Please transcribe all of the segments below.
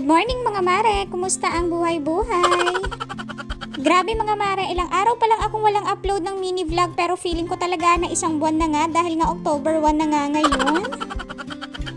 morning mga mare! Kumusta ang buhay-buhay? Grabe mga mare, ilang araw pa lang akong walang upload ng mini vlog pero feeling ko talaga na isang buwan na nga dahil nga October 1 na nga ngayon.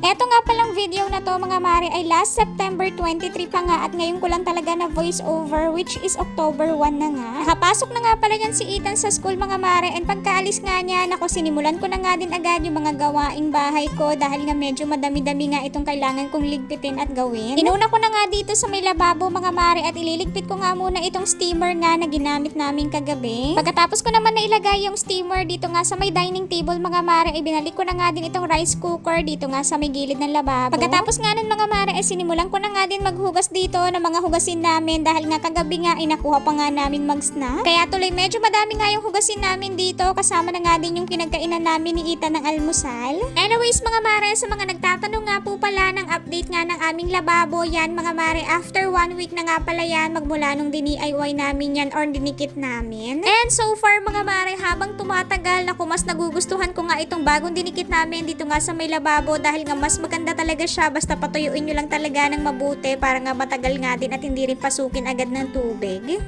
Eto nga palang video na to mga mare ay last September 23 pa nga at ngayon ko lang talaga na voice over which is October 1 na nga. Nakapasok na nga pala yan si Ethan sa school mga mare and pagkaalis nga niya, nako sinimulan ko na nga din agad yung mga gawaing bahay ko dahil nga medyo madami-dami nga itong kailangan kong ligpitin at gawin. Inuna ko na nga dito sa may lababo mga mare at ililigpit ko nga muna itong steamer nga na ginamit namin kagabi. Pagkatapos ko naman na ilagay yung steamer dito nga sa may dining table mga mare ay binalik ko na nga din itong rice cooker dito nga sa may gilid ng lababo. Pagkatapos nga nun mga mare ay sinimulan ko na nga din maghugas dito ng mga hugasin namin dahil nga kagabi nga ay nakuha pa nga namin mag-snack. Kaya tuloy medyo madami nga yung hugasin namin dito kasama na nga din yung kinagkainan namin ni Ethan ng almusal. Anyways mga mare, sa mga nagtatanong nga po pala ng update nga ng aming lababo, yan mga mare, after 1 week na nga pala yan magmula nung DIY namin yan or dinikit namin. And so far mga mare, habang tumatagal na mas nagugustuhan ko nga itong bagong dinikit namin dito nga sa may lababo dahil nga mas maganda talaga siya basta patuyuin nyo lang talaga ng mabuti para nga matagal nga din at hindi rin pasukin agad ng tubig.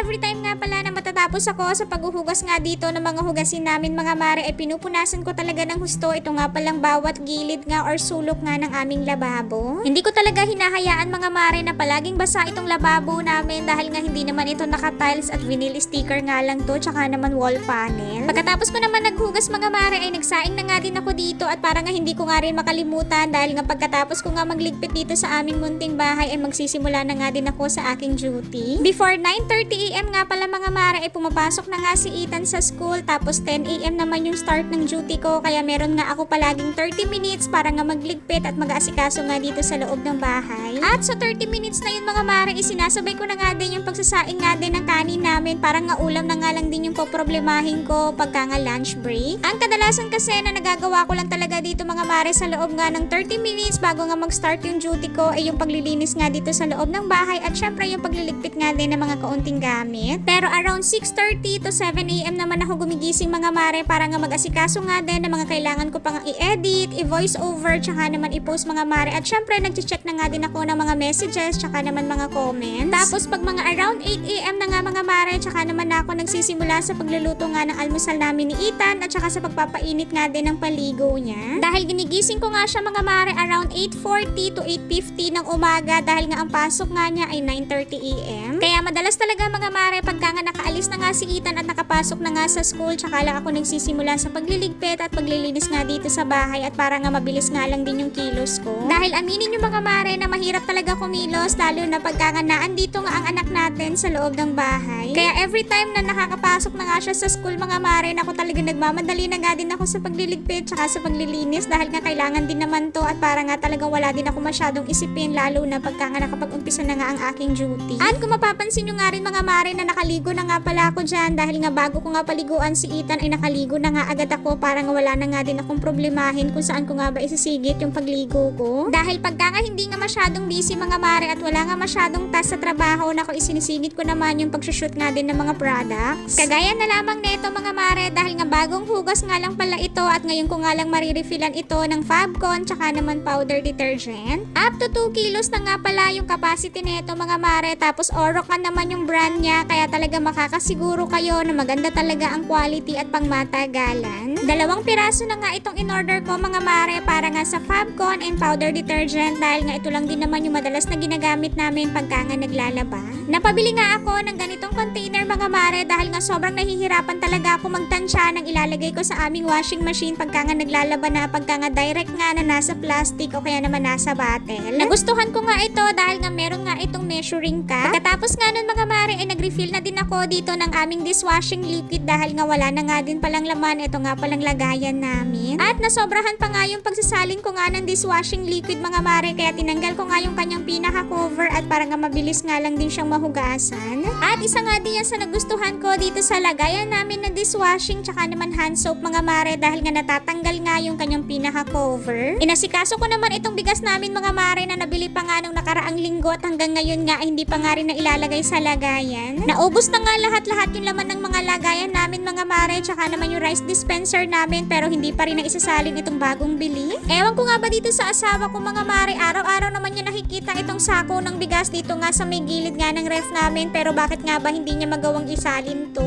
Every time nga pala na matatapos ako sa paghuhugas nga dito ng mga hugasin namin mga mare ay pinupunasan ko talaga ng husto ito nga palang bawat gilid nga or sulok nga ng aming lababo. Hindi ko talaga hinahayaan mga mare na palaging basa itong lababo namin dahil nga hindi naman ito naka-tiles at vinyl sticker nga lang to tsaka naman wall panel. Pagkatapos ko naman naghugas mga mare ay nagsaing na nga din ako dito at para nga hindi ko nga rin makalimutan dahil nga pagkatapos ko nga magligpit dito sa aming munting bahay ay magsisimula na nga din ako sa aking duty. Before 9:30 AM nga pala mga mare ay pumapasok na nga si Ethan sa school tapos 10 AM naman yung start ng duty ko kaya meron nga ako palaging 30 minutes para nga magligpit at mag-aasikaso nga dito sa loob ng bahay. At sa 30 minutes na yun mga mare isinasabay ko na nga din yung pagsasaing nga din ng kanin namin parang nga ulam na nga lang din yung poproblemahin ko pagka nga lunch break. Ang kadalasan kasi na nagagawa ko lang talaga dito mga mare sa loob nga ng 30 minutes bago nga mag-start yung duty ko ay yung paglilinis nga dito sa loob ng bahay at syempre yung pagliligpit nga din ng mga kaunting gamit. Pero around 6:30 to 7 AM naman ako gumigising mga mare para nga mag-asikaso nga din ng mga kailangan ko pang i-edit, i-voice over, tsaka naman i-post mga mare at syempre nag-check na nga din ako ng mga messages tsaka naman mga comments. Tapos pag mga around 8 AM na nga mga mare tsaka naman ako nagsisimula sa pagluluto nga ng almusal namin ni Ethan at tsaka sa pagpapainit nga din ng paligo niya. Dahil ginigising ko nga siya mga mare around 8:40 to 8:50 ng umaga dahil nga ang pasok nga niya ay 9:30 AM. Kaya madalas talaga mga mare pagka nga nakaalis na nga si Ethan at nakapasok na nga sa school tsaka lang ako nagsisimula sa pagliligpit at paglilinis nga dito sa bahay at para nga mabilis nga lang din yung kilos ko. Dahil aminin nyo mga mare na mahirap talaga kumilos lalo na pagka nga naandito nga ang anak natin sa loob ng bahay. Kaya every time na nakakapasok na nga siya sa school mga mare na ako talaga nagmamadali na nga din ako sa pagliligpit tsaka sa paglilinis dahil nga kailangan din naman to at para nga talagang wala din ako masyadong isipin lalo na pagka nga nakapag-umpisa na nga ang aking duty. At kung mapapansin nyo nga rin mga mare na nakaligo na nga pala ako dyan dahil nga bago ko nga paliguan si Ethan ay nakaligo na nga agad ako para nga wala na nga din akong problemahin kung saan ko nga ba isisigit yung pagligo ko. Dahil pagka nga hindi nga masyadong busy mga mare at wala nga masyadong task sa trabaho na ko isinisigit ko naman yung pagsushoot nga din ng mga products. Kagaya na lamang neto mga mare dahil nga bagong hugas nga lang pala ito at ngayon ko nga lang marirefillan ito ng Fabcon tsaka naman powder detergent. Up to 2 kilos na nga pala yung capacity neto mga mare tapos Orocan naman yung brand niya kaya talaga makakasiguro kayo na maganda talaga ang quality at pangmatagalan. 2 piraso na nga itong in-order ko mga mare para nga sa Fabcon and powder detergent dahil nga ito lang din naman yung madalas na ginagamit namin pagka nga naglalaba. Napabili nga ako ng ganitong container mga mare dahil nga sobrang nahihirapan talaga ako magtansya ng ilalagay ko sa aming washing machine pagka nga naglalaba na pagka nga direct nga na nasa plastic o kaya naman nasa bottle. Nagustuhan ko nga ito dahil nga meron nga itong measuring cup. Pagkatapos nga nun mga mare ay nag-refill na din ako dito ng aming dishwashing liquid dahil nga wala na nga din palang laman. Ito nga palang lagayan namin. At nasobrahan pa nga yung pagsasalin ko nga ng dishwashing liquid mga mare, kaya tinanggal ko nga yung kanyang pinaka-cover at para nga mabilis nga lang din siyang mahugasan. At isa nga din yan sa nagustuhan ko dito sa lagayan namin ng dishwashing tsaka naman hand soap mga mare, dahil nga natatanggal nga yung kanyang pinaka-cover. Inasikaso ko naman itong bigas namin mga mare na nabili pa nga nung nakaraang linggo at hanggang ngayon nga hindi pa nga rin na ilalagay sa lagayan. Naubos na nga lahat-lahat yung laman ng mga lagayan namin mga mare, tsaka naman yung rice dispenser namin, pero hindi pa rin na isasalin itong bagong bili. Ewan ko nga ba dito sa asawa ko mga mare, araw-araw naman niya nakikita itong sako ng bigas dito nga sa may gilid nga ng ref namin, pero bakit nga ba hindi niya magawang isalin to?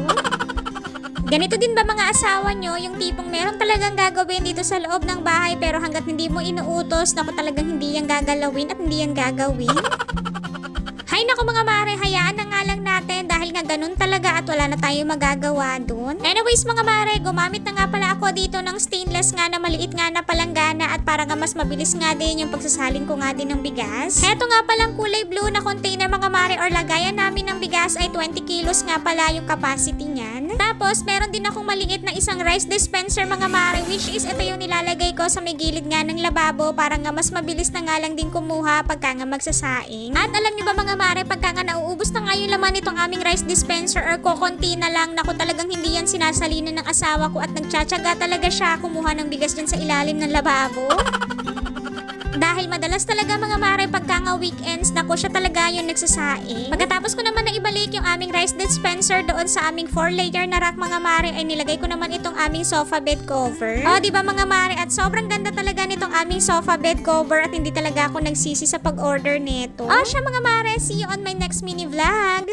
Ganito din ba mga asawa nyo, yung tipong meron talagang gagawin dito sa loob ng bahay pero hanggat hindi mo inuutos, naku talagang hindi yan gagalawin at hindi yan gagawin? Hay naku mga mare, hayaan na nga lang natin dahil nga ganun talaga at wala na tayong magagawa dun. Anyways mga mare, gumamit na nga pala ako dito ng stainless nga na maliit nga na palanggana at para nga mas mabilis nga din yung pagsasalin ko nga din ng bigas. Heto nga palang kulay blue na container mga mare or lagayan namin ng bigas ay 20 kilos nga pala yung capacity niyan. Tapos meron din akong maliit na isang rice dispenser mga mare, which is ito yung nilalagay ko sa may gilid nga ng lababo para nga mas mabilis na nga lang din kumuha pagka nga magsasaing. At alam niyo ba mga mare, pagka nga nauubos na nga yung laman nitong aming rice dispenser or kokonti na lang, naku talagang hindi yan sinasalinan ng asawa ko at nagtsatsaga talaga siya kumuha ng bigas dyan sa ilalim ng lababo. Dahil madalas talaga mga mare pagka nga weekends, naku siya talaga yung nagsasaing. Pagkatapos ko naman na ibalik yung aming rice dispenser doon sa aming 4-layer na rack mga mare, ay nilagay ko naman itong aming sofa bed cover. O diba mga mare, at sobrang ganda talaga nitong aming sofa bed cover at hindi talaga ako nagsisi sa pag-order nito. O siya mga mare, see you on my next mini vlog.